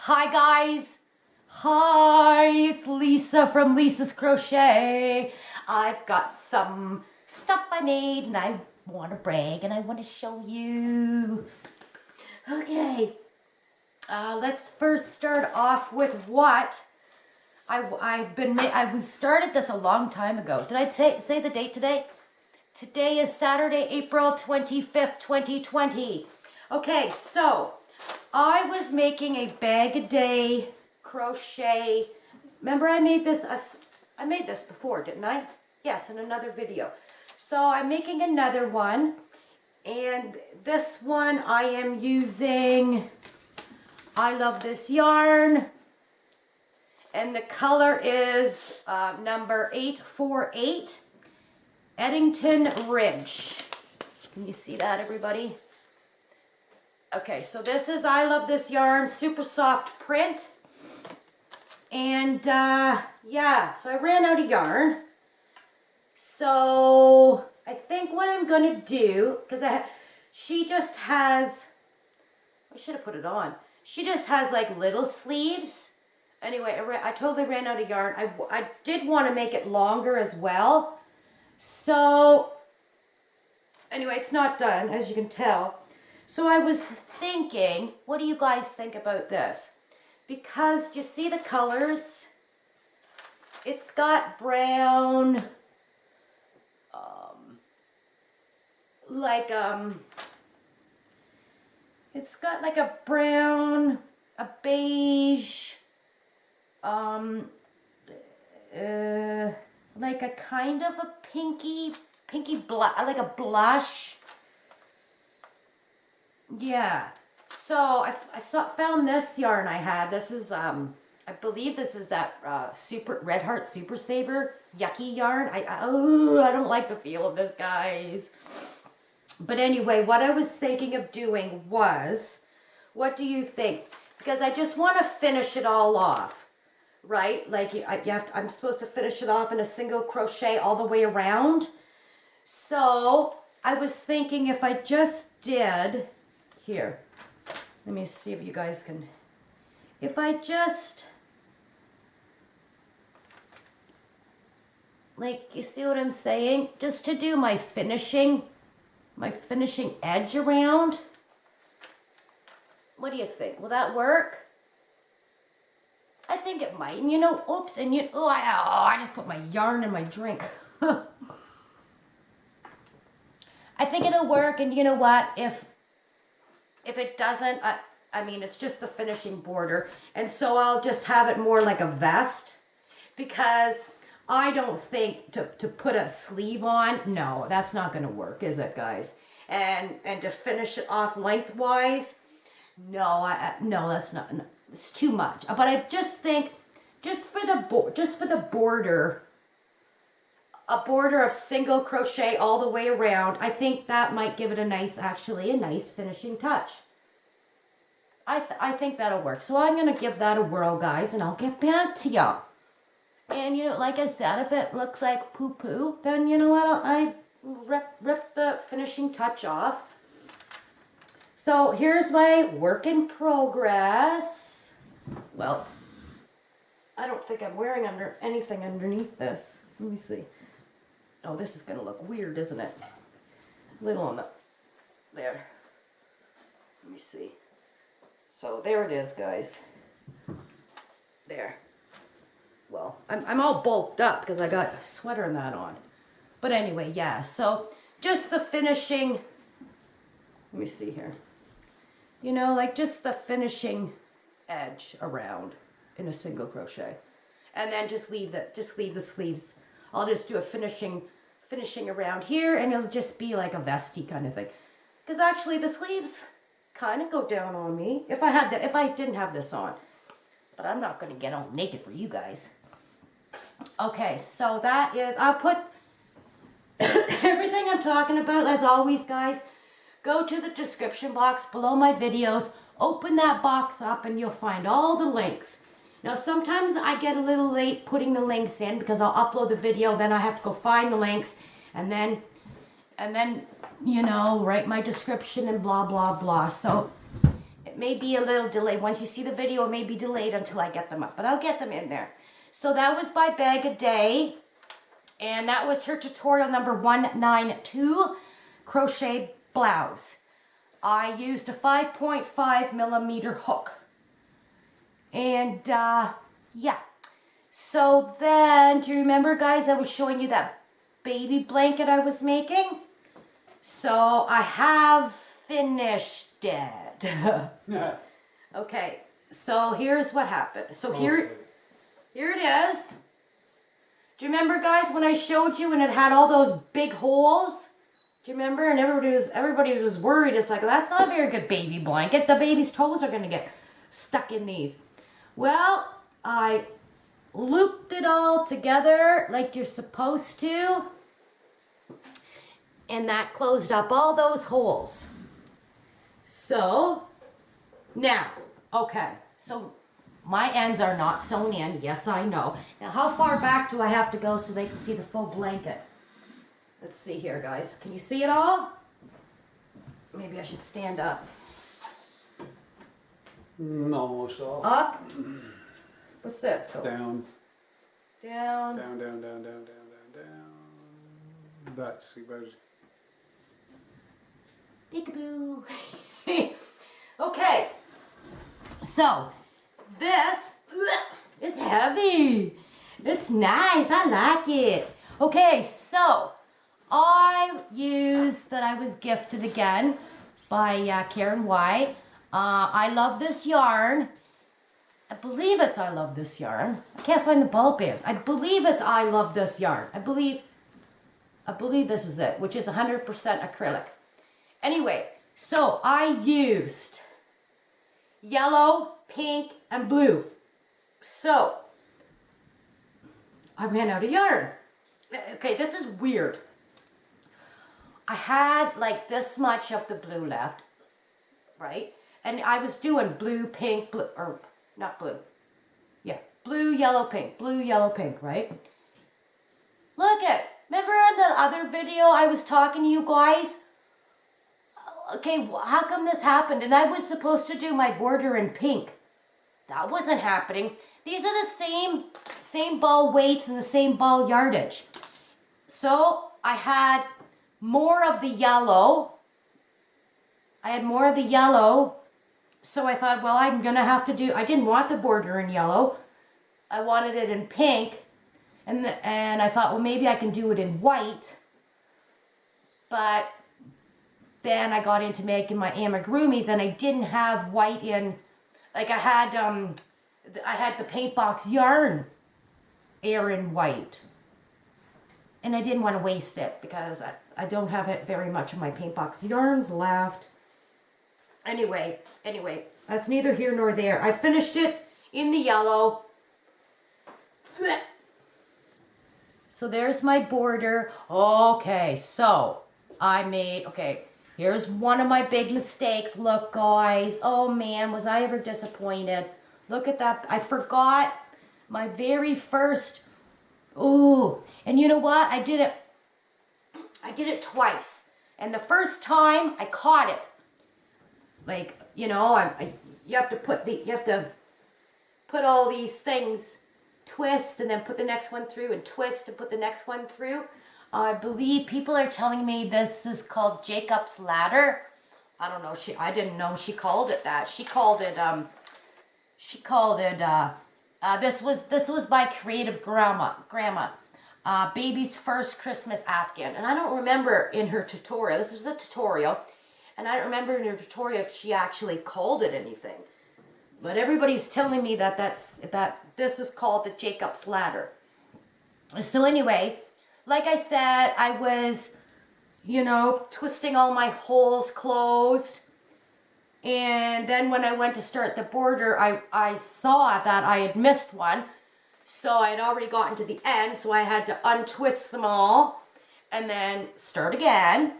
Hi guys! Hi, it's Lisa from Lisa's Crochet. I've got some stuff I made and I want to brag and I want to show you. Okay, let's first start off with what I started this a long time ago. Did I say the date today? Today is Saturday, April 25th, 2020. Okay, so I was making a bag-a-day crochet. Remember I made this before, didn't I? Yes, in another video. So I'm making another one, and this one I am using I Love This yarn, and the color is number 848 Eddington Ridge. Can you see that, everybody? Okay, so this is I Love This yarn, super soft print. And yeah, so I ran out of yarn. So I think what I'm gonna do, because she just has, I should have put it on. She just has like little sleeves. Anyway, I totally ran out of yarn. I did want to make it longer as well. So anyway, it's not done, as you can tell. So I was thinking, what do you guys think about this? Because, do you see the colors? It's got brown, it's got like a brown, a beige, like a kind of a pinky like a blush. Yeah, so I found this yarn I had. This is, I believe this is that Red Heart Super Saver yucky yarn. I don't like the feel of this, guys. But anyway, what I was thinking of doing was, what do you think? Because I just want to finish it all off, right? Like I'm supposed to finish it off in a single crochet all the way around. So I was thinking if I just did, here, let me see if you guys can, if I just, like, you see what I'm saying? Just to do my finishing edge around. What do you think? Will that work? I think it might. And you know, oops, and you, I just put my yarn in my drink. I think it'll work, and you know what? If it doesn't, I mean, it's just the finishing border. And so I'll just have it more like a vest, because I don't think to put a sleeve on, no, that's not going to work, is it, guys? And to finish it off lengthwise, no, no, that's not, no, it's too much. But I just think, just for the border, a border of single crochet all the way around, I think that might give it a nice finishing touch. I think that'll work. So I'm going to give that a whirl, guys, and I'll get back to y'all. And, you know, like I said, if it looks like poo-poo, then, you know what, I rip the finishing touch off. So here's my work in progress. Well, I don't think I'm wearing anything underneath this. Let me see. Oh, this is going to look weird, isn't it? A little on the, there. Let me see. So there it is, guys. There. Well, I'm all bulked up because I got a sweater and that on. But anyway, yeah. So just the finishing, let me see here. You know, like just the finishing edge around in a single crochet. And then just leave the sleeves. I'll just do a finishing around here, and it'll just be like a vesty kind of thing. Because actually the sleeves kind of go down on me if I didn't have this on. But I'm not going to get all naked for you guys. Okay, so that is, I'll put everything I'm talking about, as always, guys. Go to the description box below my videos. Open that box up and you'll find all the links. Now, sometimes I get a little late putting the links in because I'll upload the video, then I have to go find the links, and then, you know, write my description and blah, blah, blah. So It may be a little delayed. Once you see the video, it may be delayed until I get them up, but I'll get them in there. So that was by Bag a Day, and that was her tutorial number 192, crochet blouse. I used a 5.5 millimeter hook. And yeah. So then, do you remember, guys, I was showing you that baby blanket I was making? So I have finished it. Okay, so here's what happened. So here it is. Do you remember, guys, when I showed you and it had all those big holes? Do you remember? And everybody was worried. It's like, that's not a very good baby blanket. The baby's toes are going to get stuck in these. Well, I looped it all together like you're supposed to. And that closed up all those holes. So, now, okay, so my ends are not sewn in. Yes, I know. Now, how far back do I have to go so they can see the full blanket? Let's see here, guys. Can you see it all? Maybe I should stand up. Almost all. Up. What's this? Go. Down. Down. Down, down, down, down, down, down, down. That's about it. Peekaboo. Okay. So, this is heavy. It's nice. I like it. Okay, so I used that I was gifted again by Karen Y. I love this yarn. I believe it's I love this yarn. I can't find the ball bands. I believe it's I love this yarn. I believe this is it, which is 100% acrylic. Anyway, so I used yellow, pink, and blue. So I ran out of yarn. Okay, this is weird. I had like this much of the blue left, right? And I was doing blue, pink, blue, or not blue. Yeah, blue, yellow, pink, right? Look at, remember in the other video I was talking to you guys? Okay, how come this happened? And I was supposed to do my border in pink. That wasn't happening. These are the same ball weights and the same ball yardage. So I had more of the yellow. So I thought, well, I'm going to have to do, I didn't want the border in yellow. I wanted it in pink. And I thought, well, maybe I can do it in white. But then I got into making my amigurumis and I didn't have white in, like I had the paint box yarn air in white. And I didn't want to waste it because I don't have it very much of my paint box yarns left. Anyway, that's neither here nor there. I finished it in the yellow. So there's my border. Okay, so here's one of my big mistakes. Look, guys. Oh, man, was I ever disappointed. Look at that. I forgot my very first. Ooh, and you know what? I did it twice. And the first time I caught it. Like, you know, you have to put all these things, twist, and then put the next one through, and twist and put the next one through. I believe people are telling me this is called Jacob's Ladder. I don't know. I didn't know she called it that. She called it. This was by Creative Grandma. Baby's first Christmas Afghan, and I don't remember in her tutorial. This was a tutorial, and I don't remember in her tutorial if she actually called it anything. But everybody's telling me that this is called the Jacob's Ladder. So anyway, like I said, I was, you know, twisting all my holes closed. And then when I went to start the border, I saw that I had missed one. So I had already gotten to the end, so I had to untwist them all and then start again.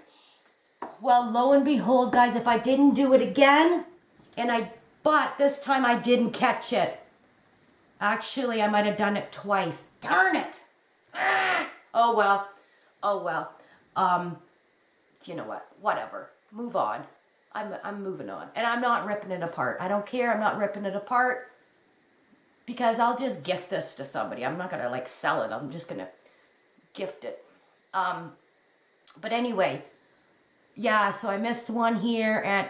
Well, lo and behold, guys, if I didn't do it again, but this time I didn't catch it. Actually, I might have done it twice. Darn it. Oh, well. You know what? Whatever. Move on. I'm moving on. And I'm not ripping it apart. I don't care. I'm not ripping it apart because I'll just gift this to somebody. I'm not going to like sell it. I'm just going to gift it. But anyway, yeah, so I missed one here and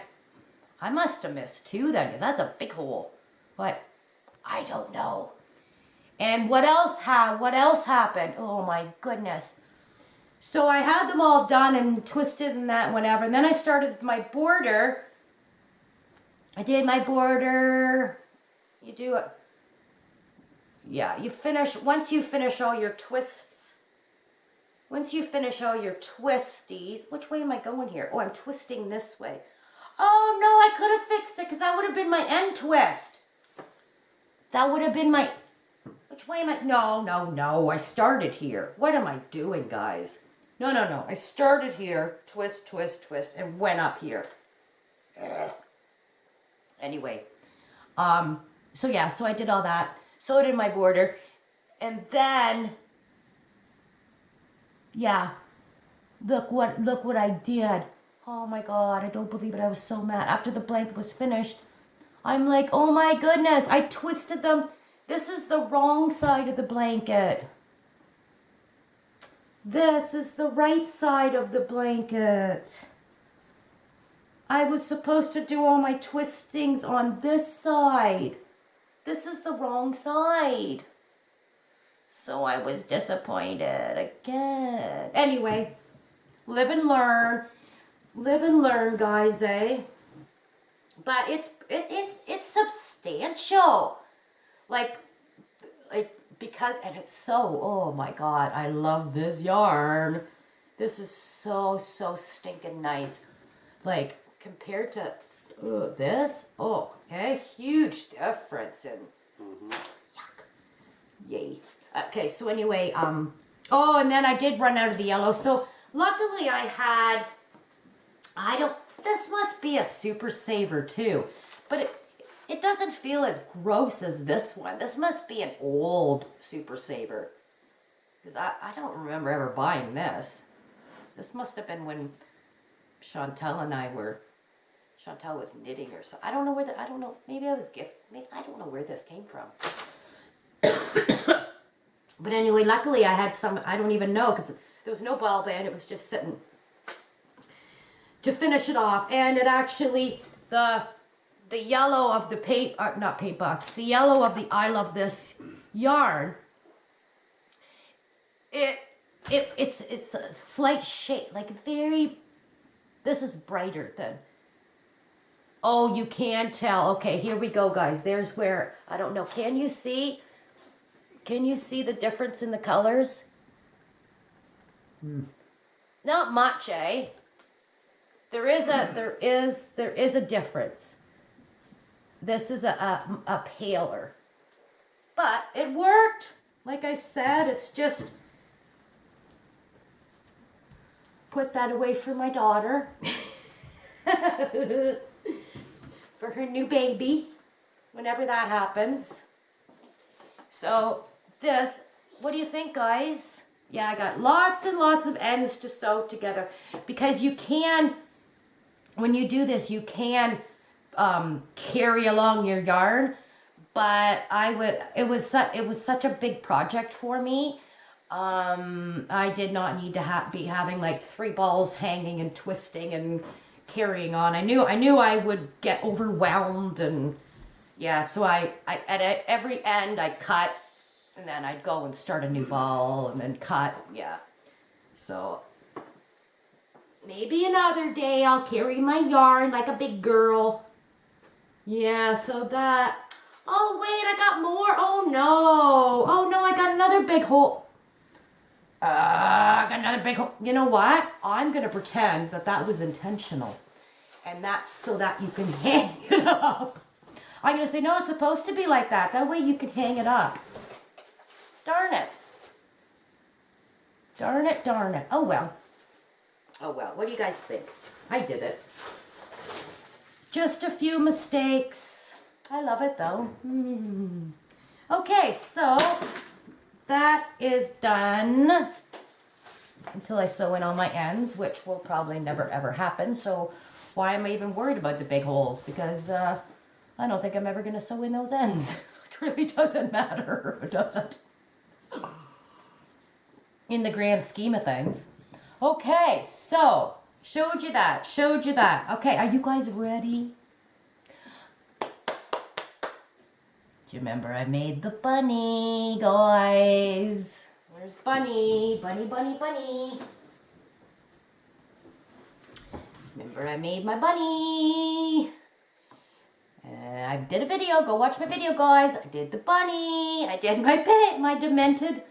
I must have missed two then because that's a big hole. But I don't know. And what else happened? Oh my goodness. So I had them all done and twisted and that, whatever. And then I started my border. I did my border. You do it. Yeah, you finish, once you finish all your twists. Once you finish all your twisties. Which way am I going here? Oh, I'm twisting this way. Oh no, I could have fixed it because that would have been my end twist. That would have been my... Which way am I? No. I started here. What am I doing, guys? No. I started here, twist, and went up here. Anyway. So yeah, so I did all that. So did my border. And then, yeah, look what I did. Oh my God, I don't believe it. I was so mad. After the blanket was finished, I'm like, oh my goodness, I twisted them. This is the wrong side of the blanket. This is the right side of the blanket. I was supposed to do all my twistings on this side. This is the wrong side. So I was disappointed again. Anyway, live and learn. Live and learn, guys, eh? But it's substantial. Like because, and it's so, oh my God, I love this yarn. This is so stinking nice. Like, compared to this, oh, a huge difference in, yuck, yay. Okay, so anyway, oh, and then I did run out of the yellow. So, luckily this must be a super saver too. But it doesn't feel as gross as this one. This must be an old Super Saver. Because I don't remember ever buying this. This must have been when Chantal was knitting or something. I don't know, maybe I was I don't know where this came from. But anyway, luckily I had some, I don't even know, because there was no ball band, it was just sitting to finish it off. And it actually, the yellow of the paint box, the yellow of the I Love This yarn, it's a slight shade, like very, this is brighter than, oh, you can tell. Okay, here we go, guys. There's where, I don't know, can you see the difference in the colors? Not much, eh? There is a difference. This is a paler. But it worked. Like I said, it's just put that away for my daughter. For her new baby. Whenever that happens. So this, what do you think, guys? Yeah, I got lots and lots of ends to sew together. Because you can, when you do this, you can carry along your yarn, but it was such a big project for me. I did not need to be having like 3 balls hanging and twisting and carrying on. I knew I would get overwhelmed, and yeah, so I at every end I cut, and then I'd go and start a new ball and then cut. Yeah, so maybe another day I'll carry my yarn like a big girl. Yeah, so that... Oh, wait, I got more. Oh, no, I got another big hole. I got another big hole. You know what? I'm going to pretend that was intentional. And that's so that you can hang it up. I'm going to say, no, it's supposed to be like that. That way you can hang it up. Darn it. Darn it. Oh, well. What do you guys think? I did it. Just a few mistakes. I love it though. Okay, so that is done. Until I sew in all my ends, which will probably never ever happen. So why am I even worried about the big holes? Because I don't think I'm ever going to sew in those ends. So it really doesn't matter, does it? In the grand scheme of things. Okay, so showed you that. Okay, are you guys ready? Do you remember I made the bunny, guys? Where's Bunny? Bunny. Remember I made my bunny. I did a video. Go watch my video, guys. I did the bunny. I did my demented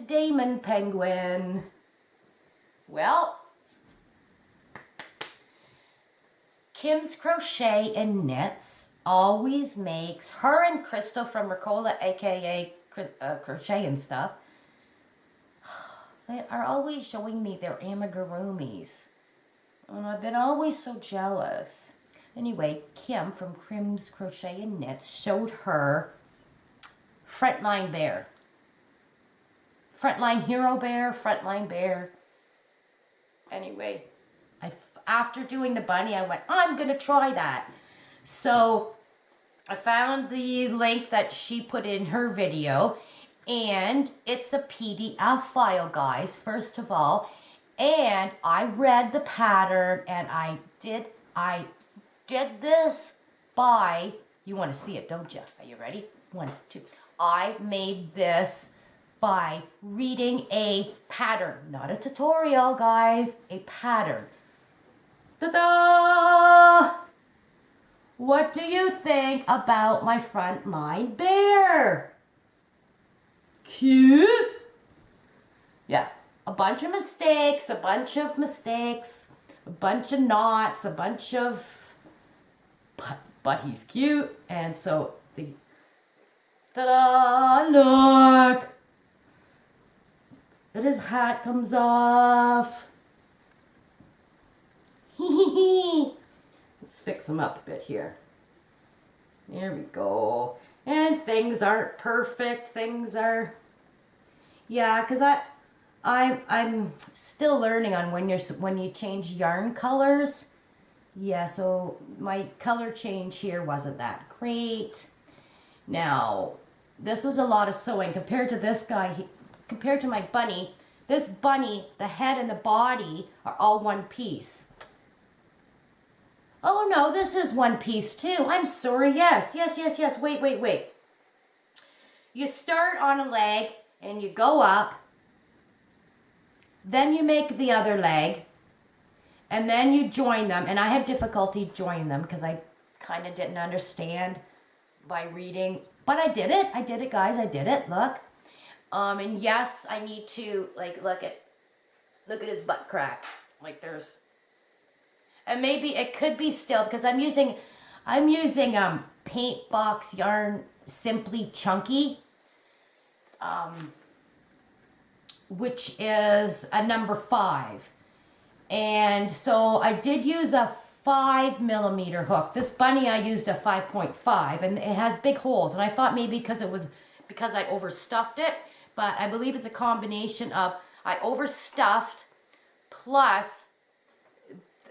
Damon penguin. Well, Kim's Crochet and Knits always makes, her and Crystal from Ricola, aka Crochet and stuff, they are always showing me their amigurumis. And I've been always so jealous. Anyway, Kim from Kim's Crochet and Knits showed her Frontline bear. Frontline hero bear, Frontline bear. Anyway, after doing the bunny, I went, I'm going to try that. So I found the link that she put in her video, and it's a PDF file, guys, first of all. And I read the pattern, and I did this by, you want to see it, don't you? Are you ready? 1, 2. I made this by reading a pattern, not a tutorial, guys, a pattern. Ta-da! What do you think about my Frontline bear? Cute? Yeah, a bunch of mistakes, a bunch of knots, a bunch of, but he's cute. And so ta-da, look, that his hat comes off. Let's fix him up a bit here. There we go. And things aren't perfect. Things are, yeah, because I'm still learning on when you change yarn colors. Yeah, so my color change here wasn't that great. Now, this was a lot of sewing compared to this guy. Compared to my bunny, this bunny, the head and the body are all one piece. Oh no, this is one piece too. I'm sorry. Yes. Wait. You start on a leg and you go up. Then you make the other leg. And then you join them. And I had difficulty joining them because I kind of didn't understand by reading. But I did it, guys. I did it. Look. And yes, I need to look at his butt crack. Like there's, and maybe it could be still because I'm using paint box yarn Simply Chunky, which is a number 5. And so I did use a 5mm hook. This bunny I used a 5.5, and it has big holes. And I thought maybe because I overstuffed it, but I believe it's a combination of I overstuffed plus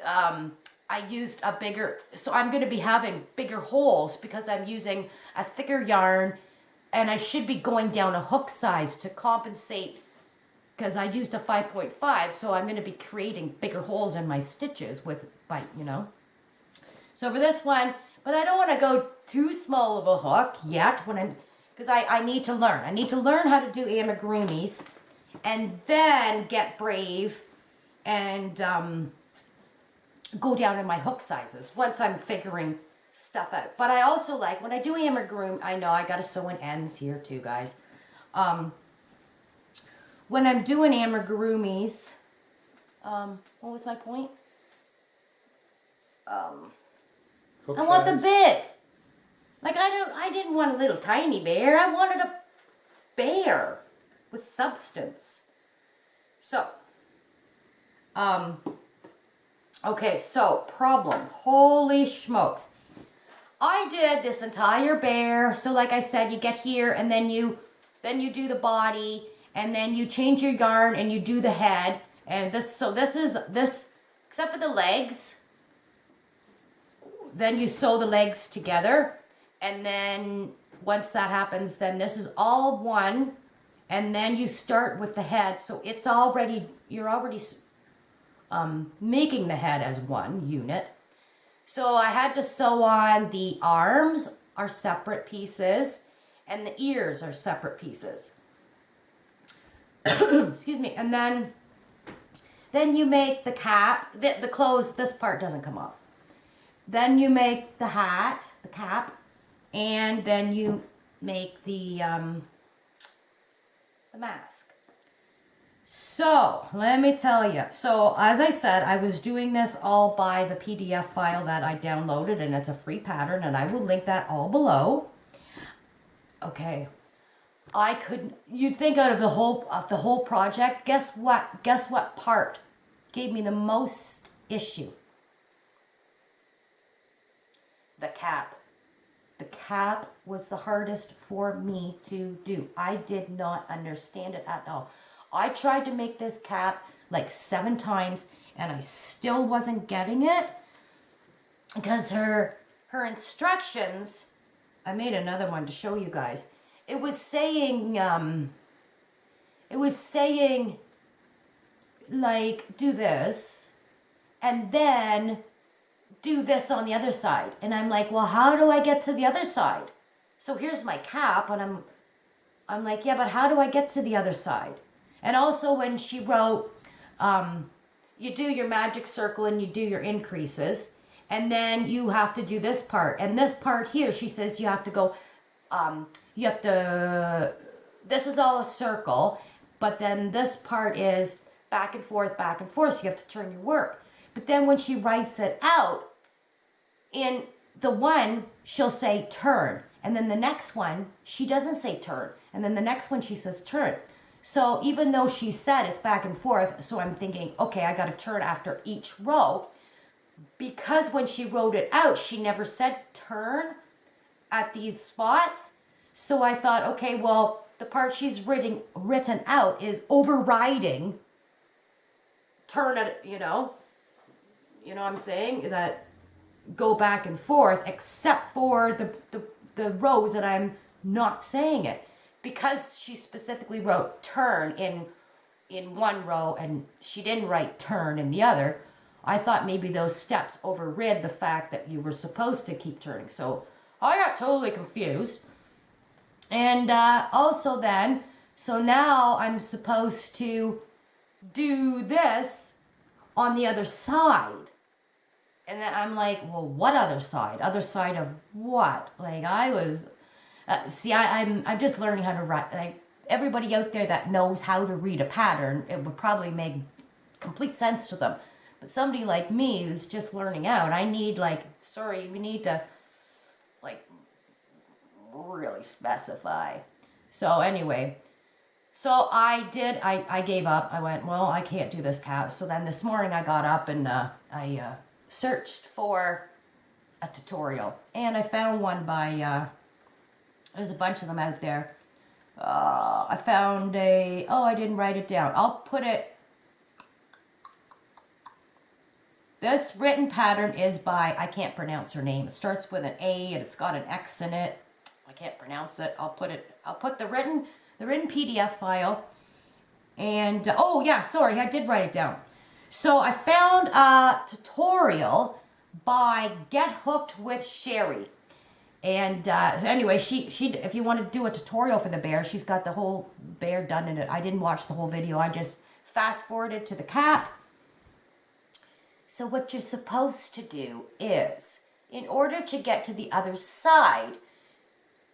I used a bigger, so I'm going to be having bigger holes because I'm using a thicker yarn, and I should be going down a hook size to compensate because I used a 5.5, so I'm going to be creating bigger holes in my stitches So for this one, but I don't want to go too small of a hook yet because I need to learn. I need to learn how to do amigurumis and then get brave and go down in my hook sizes once I'm figuring stuff out. But I also like, when I do amigurumi, I know I got to sew in ends here too, guys. When I'm doing amigurumis, what was my point? I want the bit. Like I didn't want a little tiny bear. I wanted a bear with substance. So, okay, so problem. Holy smokes. I did this entire bear. So like I said, you get here and then you do the body and then you change your yarn and you do the head. And this except for the legs. Then you sew the legs together, and then once that happens, then this is all one, and then you start with the head. So it's already, you're already making the head as one unit. So I had to sew on the arms are separate pieces, and the ears are separate pieces. Excuse me. And then you make the cap, the clothes, this part doesn't come off. Then you make the hat, the cap, and then you make the mask. So, let me tell you. So, as I said, I was doing this all by the PDF file that I downloaded, and it's a free pattern, and I will link that all below. Okay. You'd think out of the whole project, guess what part gave me the most issue? The cap. The cap was the hardest for me to do. I did not understand it at all. I tried to make this cap like 7 times, and I still wasn't getting it because her instructions, I made another one to show you guys. It was saying like, do this, and then do this on the other side. And I'm like, well, how do I get to the other side? So here's my cap, and I'm like, yeah, but how do I get to the other side? And also when she wrote, you do your magic circle and you do your increases, and then you have to do this part. And this part here, she says you have to go, this is all a circle, but then this part is back and forth, so you have to turn your work. But then when she writes it out, in the one, she'll say turn. And then the next one, she doesn't say turn. And then the next one, she says turn. So even though she said it's back and forth, so I'm thinking, okay, I got to turn after each row. Because when she wrote it out, she never said turn at these spots. So I thought, okay, well, the part she's written out is overriding turn it, you know what I'm saying? That go back and forth, except for the rows that I'm not saying it. Because she specifically wrote turn in one row and she didn't write turn in the other, I thought maybe those steps overrid the fact that you were supposed to keep turning. So I got totally confused. And also then, so now I'm supposed to do this on the other side. And then I'm like, well, what other side? Other side of what? Like I was... I'm just learning how to write. Like everybody out there that knows how to read a pattern, it would probably make complete sense to them. But somebody like me who's just learning out, I need we need to really specify. So anyway, so I gave up. I went, well, I can't do this cap. So then this morning I got up and I searched for a tutorial, and I found one by. There's a bunch of them out there. I found I didn't write it down. I'll put it. This written pattern is by, I can't pronounce her name. It starts with an A and it's got an X in it. I can't pronounce it. I'll put the written PDF file. And, oh yeah, sorry, I did write it down. So I found a tutorial by Get Hooked with Sherry. And anyway, she if you want to do a tutorial for the bear, she's got the whole bear done in it. I didn't watch the whole video. I just fast forwarded to the cap. So what you're supposed to do is, in order to get to the other side,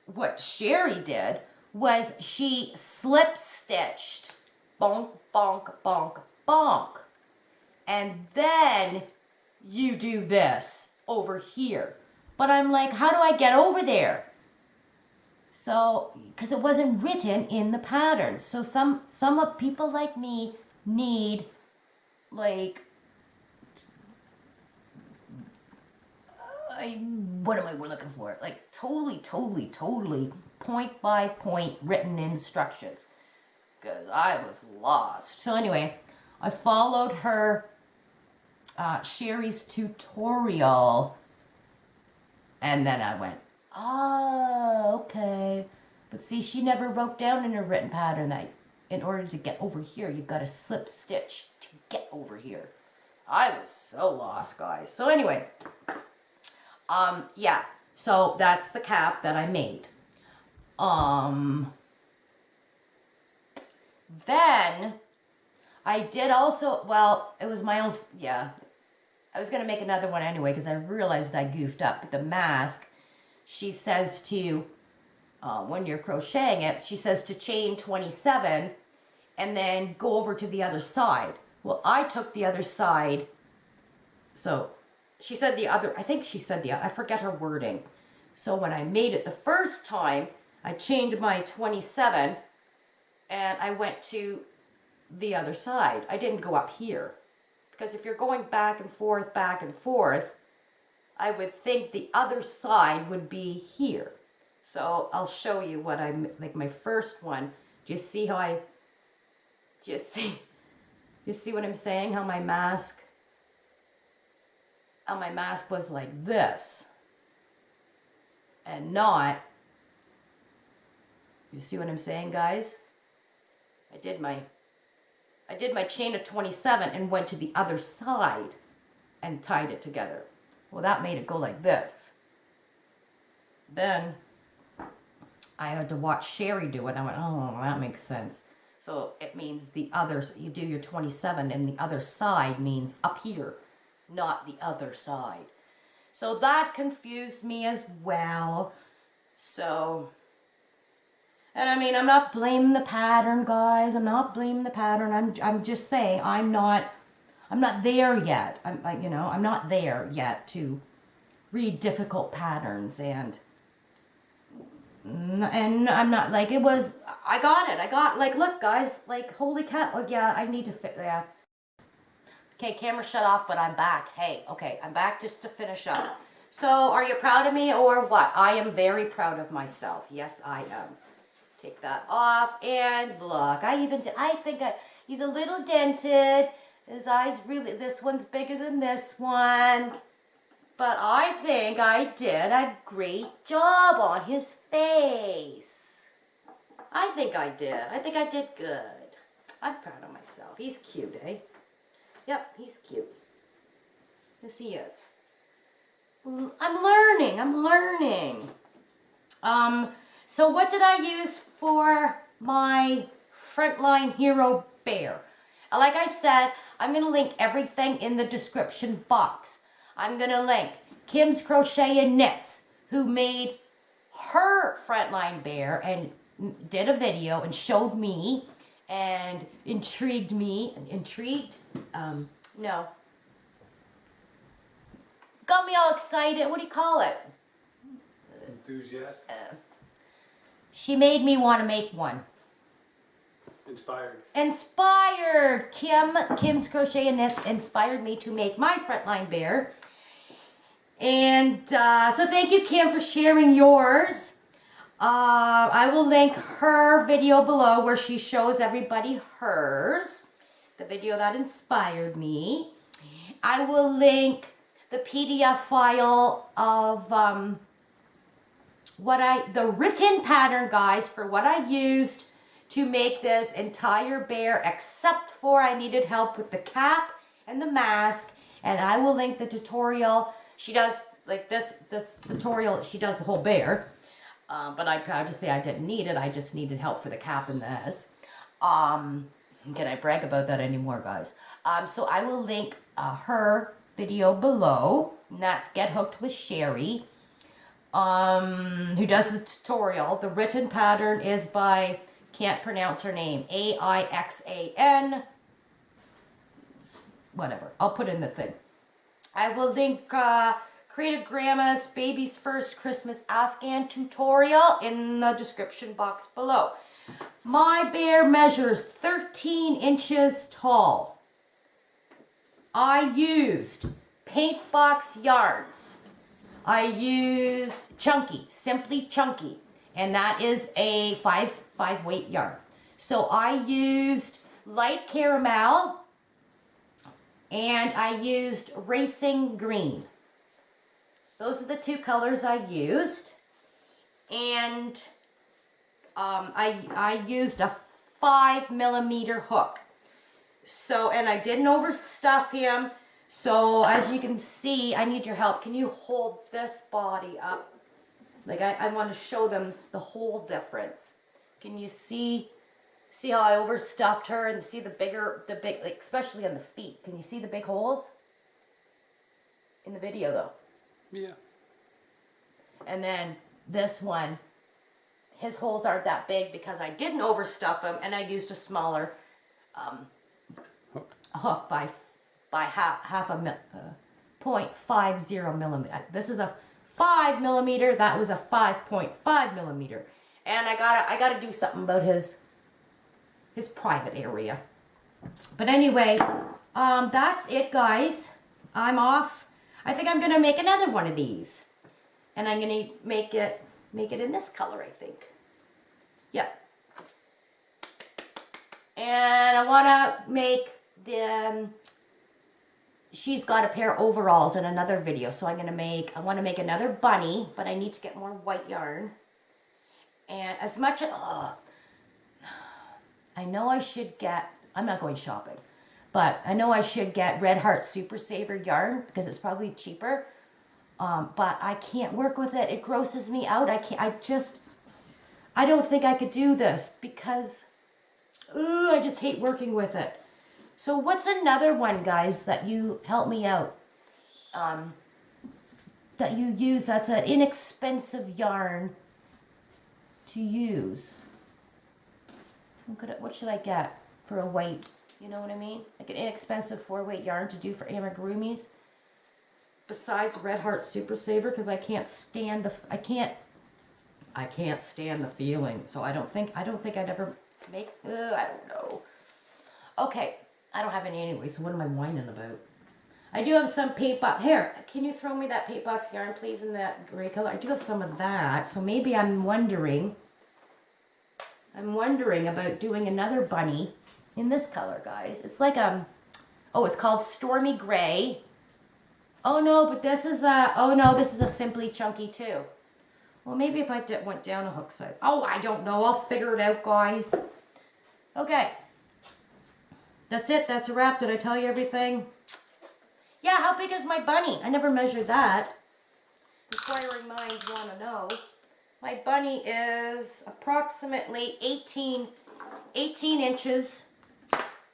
what Sherry did was she slip stitched, bonk, bonk, bonk, bonk. And then you do this over here. But I'm like, how do I get over there? So, because it wasn't written in the pattern. So some of people like me need, what am I looking for? Like totally point by point written instructions. Because I was lost. So anyway, I followed her Sherry's tutorial. And then I went, oh, okay. But see, she never wrote down in her written pattern that in order to get over here, you've got to slip stitch to get over here. I was so lost, guys. So anyway, yeah. So that's the cap that I made. Then I did also, well, it was my own, yeah. I was going to make another one anyway because I realized I goofed up. But the mask, she says to, when you're crocheting it, she says to chain 27 and then go over to the other side. Well, I took the other side. So she said the other, I think she said the, I forget her wording. So when I made it the first time, I chained my 27 and I went to the other side. I didn't go up here. Because if you're going back and forth, I would think the other side would be here. So I'll show you what I'm, like my first one. Do you see how I, you see what I'm saying? How my mask was like this. And not, you see what I'm saying, guys? I did my chain of 27 and went to the other side and tied it together. Well, that made it go like this. Then I had to watch Sherry do it. And I went, oh, that makes sense. So it means the others, you do your 27 and the other side means up here, not the other side. So that confused me as well. So, and I mean, I'm not blaming the pattern, guys. I'm not blaming the pattern. I'm just saying I'm not there yet. I'm not there yet to read difficult patterns and I'm not like it was. I got like, look, guys, like holy cow. Oh yeah, I need to fit. Yeah. Okay, camera shut off, but I'm back. Hey, okay, I'm back just to finish up. So, are you proud of me or what? I am very proud of myself. Yes, I am. Take that off and look. He's a little dented. His eyes really, this one's bigger than this one. But I think I did a great job on his face. I think I did. I think I did good. I'm proud of myself. He's cute, eh? Yep, he's cute. Yes, he is. I'm learning. So what did I use for my Frontline Hero Bear? Like I said, I'm going to link everything in the description box. I'm going to link Kim's Crochet and Knits, who made her Frontline Bear and did a video and showed me and intrigued me. No. Got me all excited. What do you call it? Enthusiast. She made me want to make one. Inspired. Kim's Crochet and Knits inspired me to make my Frontline Bear. And so thank you, Kim, for sharing yours. I will link her video below where she shows everybody hers. The video that inspired me. I will link the PDF file of the written pattern, guys, for what I used to make this entire bear, except for I needed help with the cap and the mask. And I will link the tutorial. She does, like this tutorial, she does the whole bear. But I'm proud to say I didn't need it. I just needed help for the cap and this. Can I brag about that anymore, guys? So I will link her video below. And that's Get Hooked with Sherry, who does the tutorial. The written pattern is by, can't pronounce her name, Aixan. Whatever. I'll put in the thing. I will link Creative Grandma's Baby's First Christmas Afghan tutorial in the description box below. My bear measures 13 inches tall. I used paint box yarns. I used Chunky, Simply Chunky, and that is a 5 weight yarn. So I used light caramel and I used racing green. Those are the two colors I used. And I used a 5mm hook. So, and I didn't overstuff him. So as you can see, I need your help. Can you hold this body up? Like I want to show them the whole difference. Can you see how I overstuffed her and see the big, like especially on the feet. Can you see the big holes? In the video though. Yeah. And then this one, his holes aren't that big because I didn't overstuff him and I used a smaller hook by half a 0.50mm. This is a 5mm. That was a 5.5mm. And I gotta do something about his private area. But anyway, that's it, guys. I'm off. I think I'm gonna make another one of these, and I'm gonna make it in this color, I think. Yep. And I wanna make the. She's got a pair of overalls in another video, so I want to make another bunny, but I need to get more white yarn. And as much as, I know I should get, I'm not going shopping, but I know I should get Red Heart Super Saver yarn because it's probably cheaper. But I can't work with it. It grosses me out. I don't think I could do this because I just hate working with it. So what's another one, guys, that you help me out, that you use that's an inexpensive yarn to use? What should I get for a white, you know what I mean? Like an inexpensive 4-weight yarn to do for amigurumis. Besides Red Heart Super Saver, because I can't stand I can't stand the feeling. So I don't think I'd ever make, I don't know. Okay. I don't have any anyway, so what am I whining about? I do have some paint box. Here, can you throw me that paint box yarn, please, in that gray color? I do have some of that, so maybe I'm wondering about doing another bunny in this color, guys. It's like it's called Stormy Gray. Oh no, but this is this is a Simply Chunky too. Well, maybe if I went down a hook side. Oh, I don't know. I'll figure it out, guys. Okay. That's it. That's a wrap. Did I tell you everything? Yeah, how big is my bunny? I never measured that. Inquiring minds want to know. My bunny is approximately 18 inches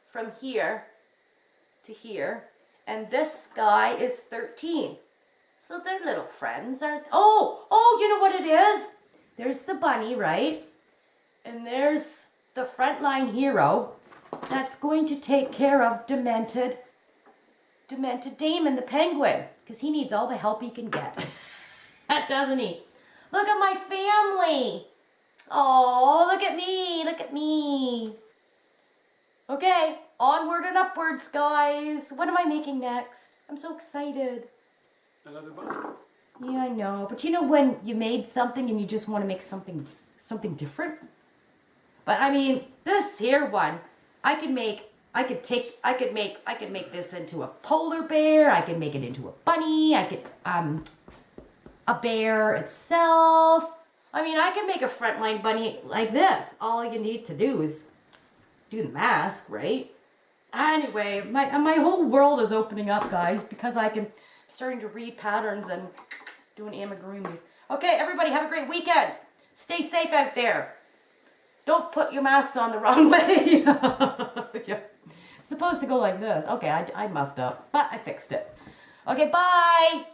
from here to here. And this guy is 13. So they're little friends, aren't they? Oh, you know what it is? There's the bunny, right? And there's the Frontline hero that's going to take care of demented Damon the penguin, because he needs all the help he can get. Doesn't he? Look at my family. Oh, look at me. Okay, onward and upwards, guys. What am I making next? I'm so excited. Another bunny. Yeah, I know. But you know when you made something and you just want to make something different? But I mean, this here one, I could make this into a polar bear. I could make it into a bunny. I could, a bear itself. I mean, I could make a Frontline bunny like this. All you need to do is do the mask, right? Anyway, my whole world is opening up, guys, because I'm starting to read patterns and doing amigurumis. Okay, everybody, have a great weekend. Stay safe out there. Don't put your masks on the wrong way. Yeah. It's supposed to go like this. Okay, I muffed up, but I fixed it. Okay, bye.